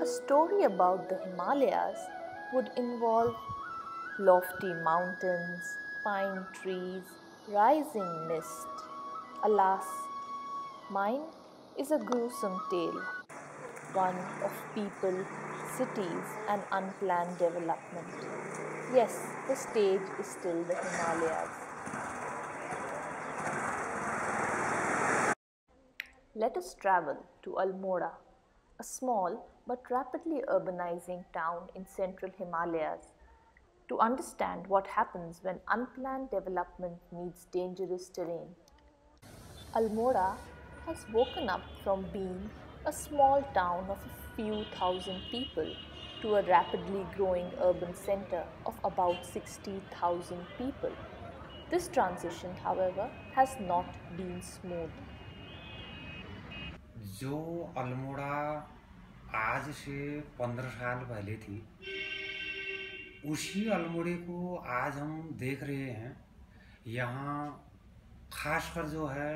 A story about the Himalayas would involve lofty mountains, pine trees, rising mist. Alas, mine is a gruesome tale, one of people, cities, and unplanned development. Yes, the stage is still the Himalayas. Let us travel to Almora, a small but rapidly urbanizing town in central Himalayas, to understand what happens when unplanned development meets dangerous terrain. Almora has woken up from being a small town of a few thousand people to a rapidly growing urban center of about 60,000 people. This transition, however, has not been smooth. जो अल्मोड़ा आज से 15 साल पहले थी, उसी अल्मोड़े को आज हम देख रहे हैं। यहाँ खासकर जो है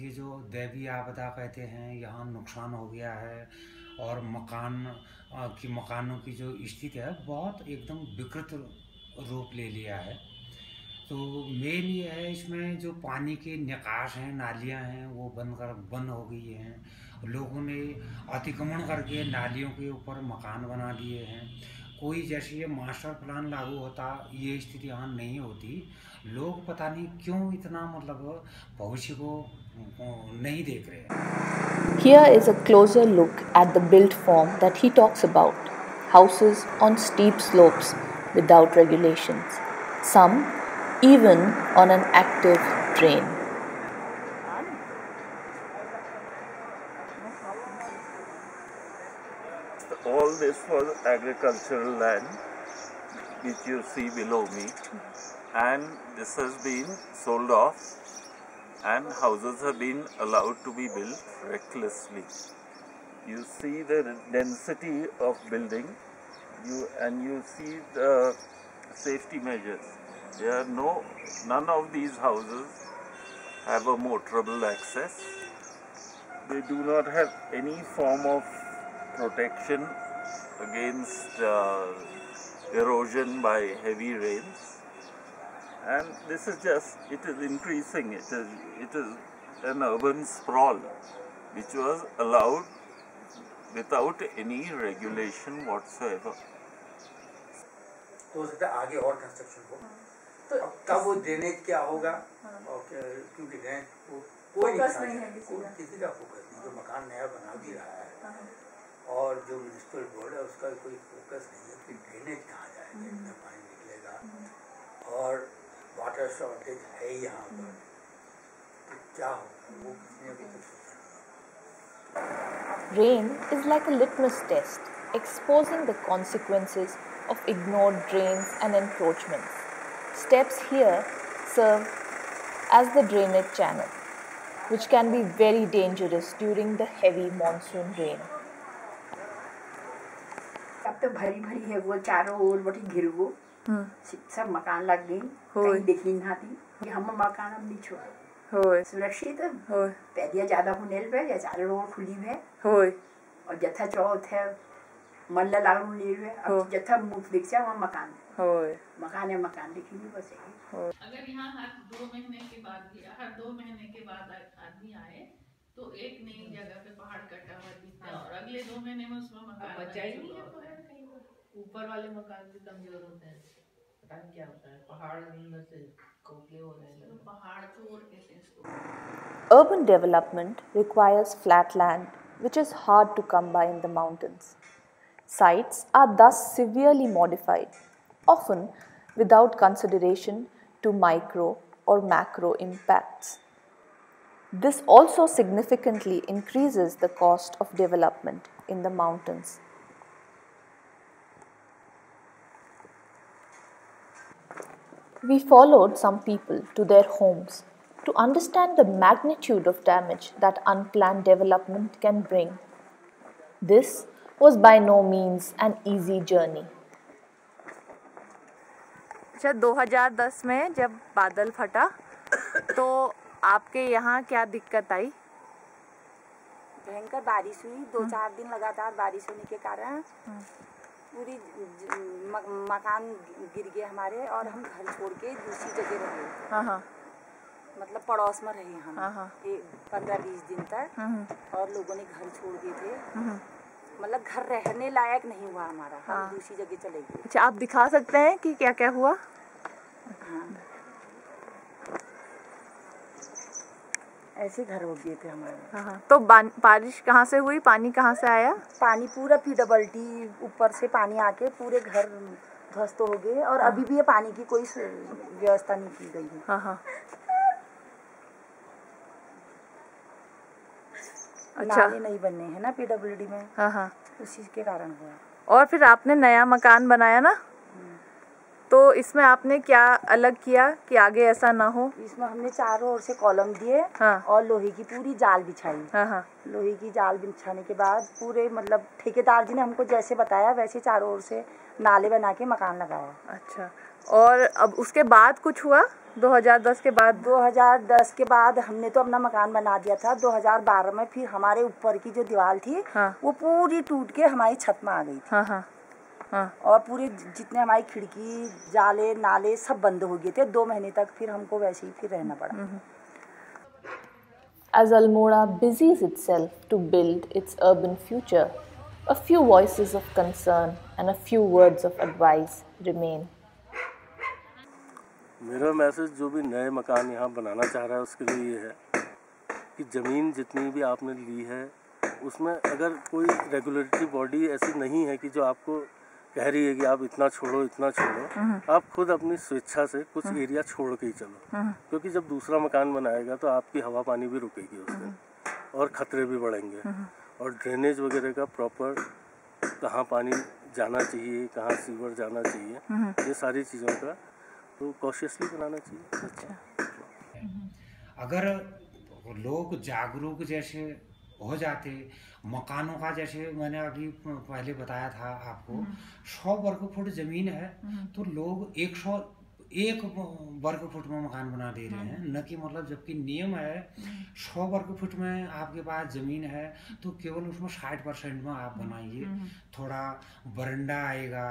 ये जो दैवीय आपदा कहते हैं, यहाँ नुकसान हो गया है और मकानों की जो स्थिति है बहुत एकदम विकृत रूप ले लिया है। तो मेन ये है इसमें जो पानी के निकास हैं, नालियाँ हैं, वो बंद हो गई हैं। लोगों ने अतिक्रमण करके नालियों के ऊपर मकान बना दिए हैं। कोई जैसे ये मास्टर प्लान लागू होता, ये स्थिति यहाँ नहीं होती। लोग पता नहीं क्यों इतना मतलब भविष्य को नहीं देख रहे। Here is a closer look at the built form that he talks about. Houses on steep slopes without regulations. Some even on an active drain. All this was agricultural land which you see below me, and this has been sold off and houses have been allowed to be built recklessly. You see the density of building, you see the safety measures. None of these houses have a motorable access. They do not have any form of protection against erosion by heavy rains, and this is it is increasing. It is an urban sprawl which was allowed without any regulation whatsoever. तो उसका आगे और construction हो तो तब वो drainage क्या होगा, और क्योंकि ड्रेनेज कोई नहीं है, किसी का फोकस नहीं। जो मकान नया बना भी रहा है और जो म्यूनिसिपल बोर्ड है उसका कोई फोकस नहीं है कि ड्रेनेज कहाँ जाएगा, इतना पानी निकलेगा और वाटर शॉर्टेज है यहाँ पर, तो क्या होगा वो किसी ने अभी तक सोचा नहीं। Rain is like a litmus test, exposing the consequences of ignored drains and encroachments. Steps here serve as the drainage channel, which can be very dangerous during the heavy monsoon rain. अब तो भरी भरी है वो चारों ओर बटी घिर वो सब मकान लग गई, कहीं देखी ना थी। हम मकान अब नहीं छोड़ सुरक्षित पैदिया ज्यादा होने पे चारों ओर खुली है और जथा चौथ है मल्ला लागू ले हुए अब जथा मुख दिख जा वहाँ मकान मकान दिखेगी बस यही। अगर यहाँ हर 2 महीने के बाद भी हर 2 महीने के बाद आदमी आए तो एक नई जगह पे पहाड़ कटा हुआ दिखता है और अगले 2 महीने में उसमें मकान बचा ही नहीं है। ऊपर वाले मकान भी कमजोर होते हैं, पता नहीं क्या होता है, पहाड़ अंदर से खोखले हो रहे हैं। पहाड़ चोर कहते हैं इसको। Urban development requires flat land, which is hard to come by in the mountains. Sites are thus severely modified, often without consideration to micro or macro impacts. This also significantly increases the cost of development in the mountains. We followed some people to their homes to understand the magnitude of damage that unplanned development can bring. This was by no means an easy journey. अच्छा, 2010 में जब बादल फटा तो आपके यहाँ क्या दिक्कत आई? भयंकर बारिश हुई, 2-4 दिन लगातार बारिश होने के कारण पूरी मकान गिर गए हमारे और हम घर छोड़ के दूसरी जगह रहे। मतलब पड़ोस में रहे हम 15-20 दिन तक और लोगों ने घर छोड़ दिए थे। मतलब घर रहने लायक नहीं हुआ हमारा, हम दूसरी जगह चले गए। अच्छा, आप दिखा सकते हैं कि क्या क्या हुआ? ऐसे घर हो गए थे हमारे। तो बारिश कहाँ से हुई, पानी कहाँ से आया? पानी पूरा PWD ऊपर से पानी आके पूरे घर ध्वस्त हो गए और अभी भी ये पानी की कोई व्यवस्था नहीं की गई है। अच्छा, नाले नहीं बनने हैं ना PWD में, उसी के कारण हुआ। और फिर आपने नया मकान बनाया ना, तो इसमें आपने क्या अलग किया कि आगे ऐसा ना हो? इसमें हमने चारों ओर से कॉलम दिए और लोहे की पूरी जाल बिछाई। लोहे की जाल बिछाने के बाद पूरे मतलब ठेकेदार जी ने हमको जैसे बताया वैसे चारों ओर से नाले बना के मकान लगाया। अच्छा, और अब उसके बाद कुछ हुआ 2010 के बाद? 2010 के बाद हमने तो अपना मकान बना दिया था। 2012 में फिर हमारे ऊपर की जो दीवार थी वो पूरी टूट के हमारी छत में आ गई थी। और पूरे जितने हमारी खिड़की, जाले, नाले सब बंद हो गए थे 2 महीने तक। फिर हमको वैसे ही फिर रहना पड़ा। As Almora busies itself to build its urban future, a few voices of concern and a few words of advice remain. मेरा मैसेज जो भी नए मकान यहाँ बनाना चाह रहा है उसके लिए ये है कि ज़मीन जितनी भी आपने ली है उसमें अगर कोई रेगुलेटरी बॉडी ऐसी नहीं है कि जो आपको कह रही है कि आप इतना छोड़ो इतना छोड़ो, आप खुद अपनी स्वेच्छा से कुछ एरिया छोड़ के ही चलो। क्योंकि जब दूसरा मकान बनाएगा तो आपकी हवा पानी भी रुकेगी उससे और ख़तरे भी बढ़ेंगे। और ड्रेनेज वगैरह का प्रॉपर कहाँ पानी जाना चाहिए, कहाँ सीवर जाना चाहिए, ये सारी चीज़ों का तो कॉशियसली बनाना चाहिए। अच्छा, अगर लोग जागरूक जैसे हो जाते, मकानों का जैसे मैंने अभी पहले बताया था आपको 100 वर्ग फुट ज़मीन है तो लोग 101 वर्ग फुट में मकान बना दे रहे हैं, न कि मतलब जबकि नियम है 100 वर्ग फुट में आपके पास ज़मीन है तो केवल उसमें 60% में आप बनाइए। थोड़ा बरंडा आएगा,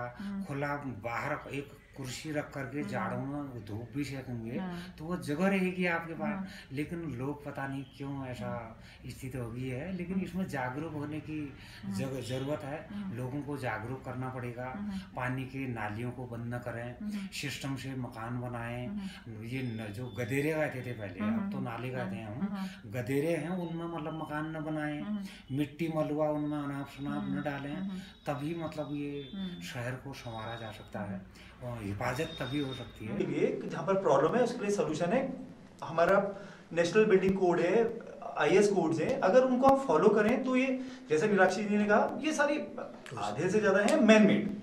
खुला बाहर एक कुर्सी रख करके जाड़ों में धूप भी सेकेंगे तो वो जगह रहेगी आपके पास। लेकिन लोग पता नहीं क्यों ऐसा स्थिति हो गई है। लेकिन इसमें जागरूक होने की ज़रूरत है, लोगों को जागरूक करना पड़ेगा। पानी के नालियों को बंद न करें, सिस्टम से मकान बनाएं। ये जो गदेरे कहते थे पहले, अब तो नाले कहते हैं हम, गदेरे हैं उनमें मतलब मकान न बनाएं, मिट्टी मलुआ उनमें अनाप शनाप न डालें, तभी मतलब ये शहर को संवारा जा सकता है और हिफाजत तभी हो सकती है। जहाँ पर प्रॉब्लम है उसके लिए सोल्यूशन है हमारा नेशनल बिल्डिंग कोड है, IS कोड्स हैं। अगर उनको आप फॉलो करें तो ये जैसे मीनाक्षी जी ने कहा ये सारी आधे से ज़्यादा है मैन मेड।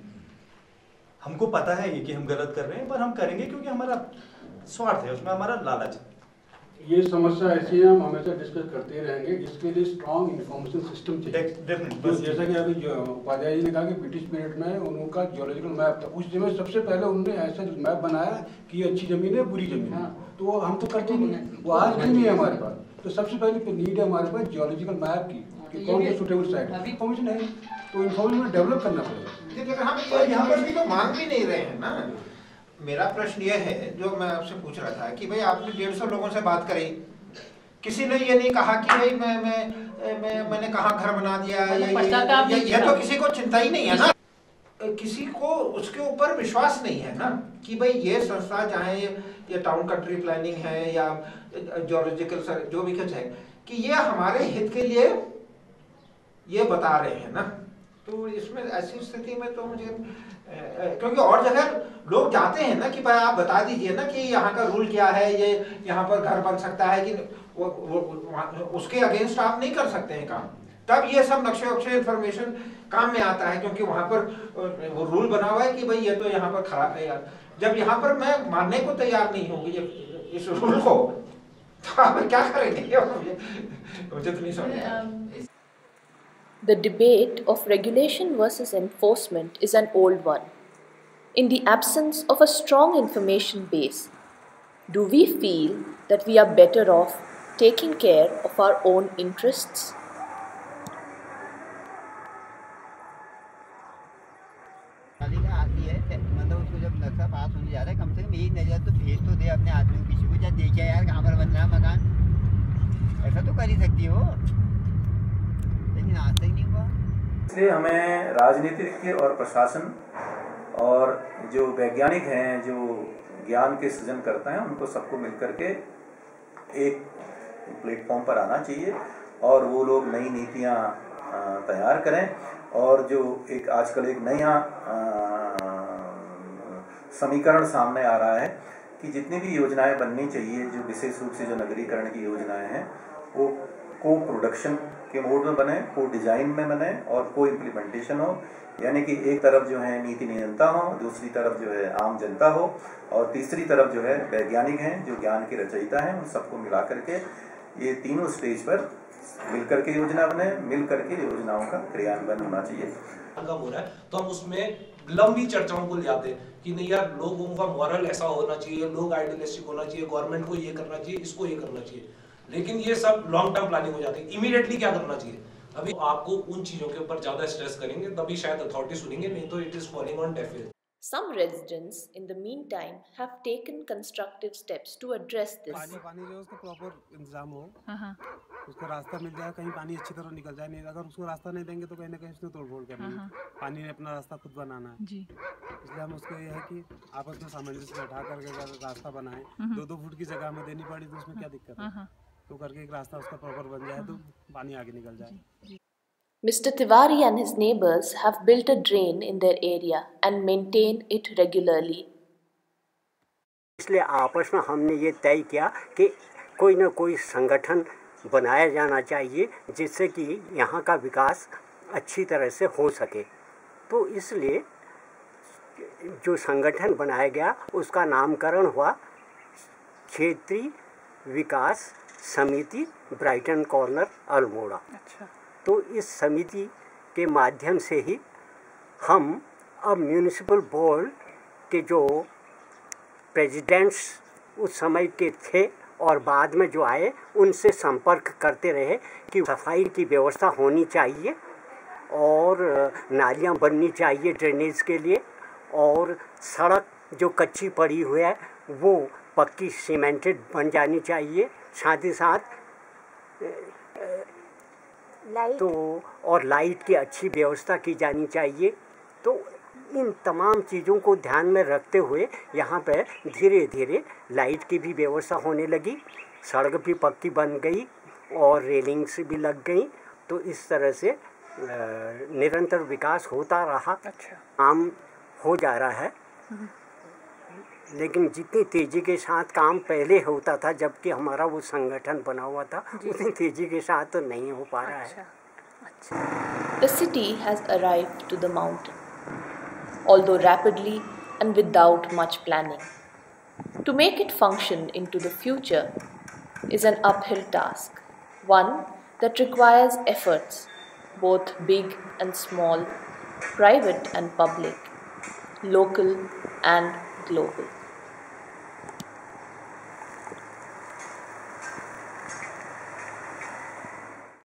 हमको पता है ये कि हम गलत कर रहे हैं पर हम करेंगे क्योंकि हमारा स्वार्थ है, उसमें हमारा लालच है। ये समस्या ऐसी है, हम हमेशा डिस्कस करते रहेंगे। इसके लिए स्ट्रॉन्ग इन्फॉर्मेशन सिस्टम चाहिए। जैसा कि अभी उपाध्याय जी ने कहा कि ब्रिटिश पीरियड में उनका जियोलॉजिकल मैप था, उस समय सबसे पहले उन्होंने ऐसा मैप बनाया कि ये अच्छी जमीन है बुरी जमीन है। तो हम तो करते नहीं, वो आज भी नहीं है हमारे पास। तो सबसे पहले नीड है हमारे पास जियोलॉजिकल मैप की कि कौन सा सुटेबल साइट है। इन्फॉर्मेशन है तो इन्फॉर्मेशन डेवलप करना पड़ेगा। यहाँ पर भी तो मांग भी नहीं रहे हैं ना। मेरा प्रश्न यह है जो मैं आपसे पूछ रहा था कि भाई आपने 150 लोगों से बात करी, किसी ने ये नहीं कहा कि भाई मैंने कहाँ घर बना दिया, ये तो किसी को चिंता ही नहीं है ना। किसी को उसके ऊपर विश्वास नहीं है ना कि भाई ये संस्था चाहे ये टाउन कंट्री प्लानिंग है या जियोलॉजिकल जो भी कुछ है कि ये हमारे हित के लिए ये बता रहे हैं ना। तो इसमें ऐसी स्थिति में तो मुझे क्योंकि और जगह लोग जाते हैं ना कि भाई आप बता दीजिए ना कि यहाँ का रूल क्या है, ये यहाँ पर घर बन सकता है कि वो उसके अगेंस्ट आप नहीं कर सकते हैं काम। तब ये सब नक्शे वक्शे इन्फॉर्मेशन काम में आता है क्योंकि वहाँ पर वो रूल बना हुआ है कि भाई ये तो यहाँ पर खराब है यार। जब यहाँ पर मैं मानने को तैयार नहीं होगी इस रूल को तो आप क्या करेंगे? मुझे तो नहीं समझ। The debate of regulation versus enforcement is an old one. In the absence of a strong information base, do we feel that we are better off taking care of our own interests? आती है, मतलब उसको जब नक्शा पास होने जा रहा है, कम से कम एक नज़र तो भेज तो दे अपने आदमी को, किसी को, क्या देखिए यार कहाँ पर बन रहा है मकान, ऐसा तो कर ही सकती हो, लेकिन आज तक नहीं हुआ। इसलिए हमें राजनीतिक और प्रशासन और जो वैज्ञानिक हैं, जो ज्ञान के सृजन करते हैं, उनको सबको मिलकर के एक प्लेटफॉर्म पर आना चाहिए और वो लोग नई नीतियाँ तैयार करें। और जो एक आजकल एक नया समीकरण सामने आ रहा है कि जितनी भी योजनाएं बननी चाहिए, जो विशेष रूप से जो नगरीकरण की योजनाएं हैं, वो को प्रोडक्शन के मोड में बने, को डिजाइन में बने और को इम्प्लीमेंटेशन हो। यानी कि एक तरफ जो है नीति नियंता हो, दूसरी तरफ जो है आम जनता हो और तीसरी तरफ जो है वैज्ञानिक हैं, जो ज्ञान के रचयिता हैं, उन सबको मिला करके ये तीनों स्टेज पर मिलकर के योजना बने, मिलकर के योजनाओं का क्रियान्वयन होना चाहिए। कम हो रहा है तो हम उसमें लंबी चर्चाओं को ले आते हैं कि नहीं यार, लोगों का मॉरल ऐसा होना चाहिए, लोग आइडियलिस्टिक होना चाहिए, गवर्नमेंट को ये करना चाहिए, इसको ये करना चाहिए, लेकिन ये सब लॉन्ग टर्म प्लानिंग हो जाती है। इमीडिएटली क्या करना चाहिए? अभी आपको उन चीजों के ऊपर ज्यादा स्ट्रेस करेंगे तभी शायद अथॉरिटी सुनेंगे, नहीं तो it is falling on def years. Some residents, in the meantime, have taken constructive steps to address this. पानी जो उसका प्रॉपर इंतजाम हो, उसको रास्ता मिल जाए, कहीं पानी अच्छी तरह निकल जाए। नहीं, अगर उसको रास्ता नहीं देंगे तो कहीं ना कहीं उसने तोड़फोड़ करनी है। पानी ने अपना रास्ता खुद बनाना है जी। इसलिए हम उसको ये है कि आपस में सामंजस्य बैठा करके रास्ता बनाए। 2-2 फुट की जगह में देनी पड़ी तो उसमें क्या दिक्कत है? तो करके एक रास्ता उसका प्रॉपर बन जाए तो पानी आगे निकल जाए। Mr. Tiwari and his neighbors have built a drain in their area and maintain it regularly. इसलिए आपस में हमने ये तय किया कि कोई ना कोई संगठन बनाया जाना चाहिए जिससे कि यहाँ का विकास अच्छी तरह से हो सके। तो इसलिए जो संगठन बनाया गया उसका नामकरण हुआ क्षेत्रीय विकास समिति ब्राइटन कॉर्नर अल्मोड़ा। अच्छा। तो इस समिति के माध्यम से ही हम अब म्यूनिसिपल बोर्ड के जो प्रेसिडेंट्स उस समय के थे और बाद में जो आए उनसे संपर्क करते रहे कि सफाई की व्यवस्था होनी चाहिए और नालियाँ बननी चाहिए ड्रेनेज के लिए, और सड़क जो कच्ची पड़ी हुई है वो पक्की सीमेंटेड बन जानी चाहिए, साथ ही साथ लाइट तो और लाइट की अच्छी व्यवस्था की जानी चाहिए। तो इन तमाम चीज़ों को ध्यान में रखते हुए यहाँ पे धीरे धीरे लाइट की भी व्यवस्था होने लगी, सड़क भी पक्की बन गई और रेलिंग्स भी लग गई। तो इस तरह से निरंतर विकास होता रहा। अच्छा। काम हो जा रहा है, लेकिन जितनी तेज़ी के साथ काम पहले होता था जबकि हमारा वो संगठन बना हुआ था, उतनी तेज़ी के साथ तो नहीं हो पा रहा है। The city has arrived to the mountain, although rapidly and without much planning. To make it function into the future is an uphill task, one that requires efforts, both big and small, private and public, local and global.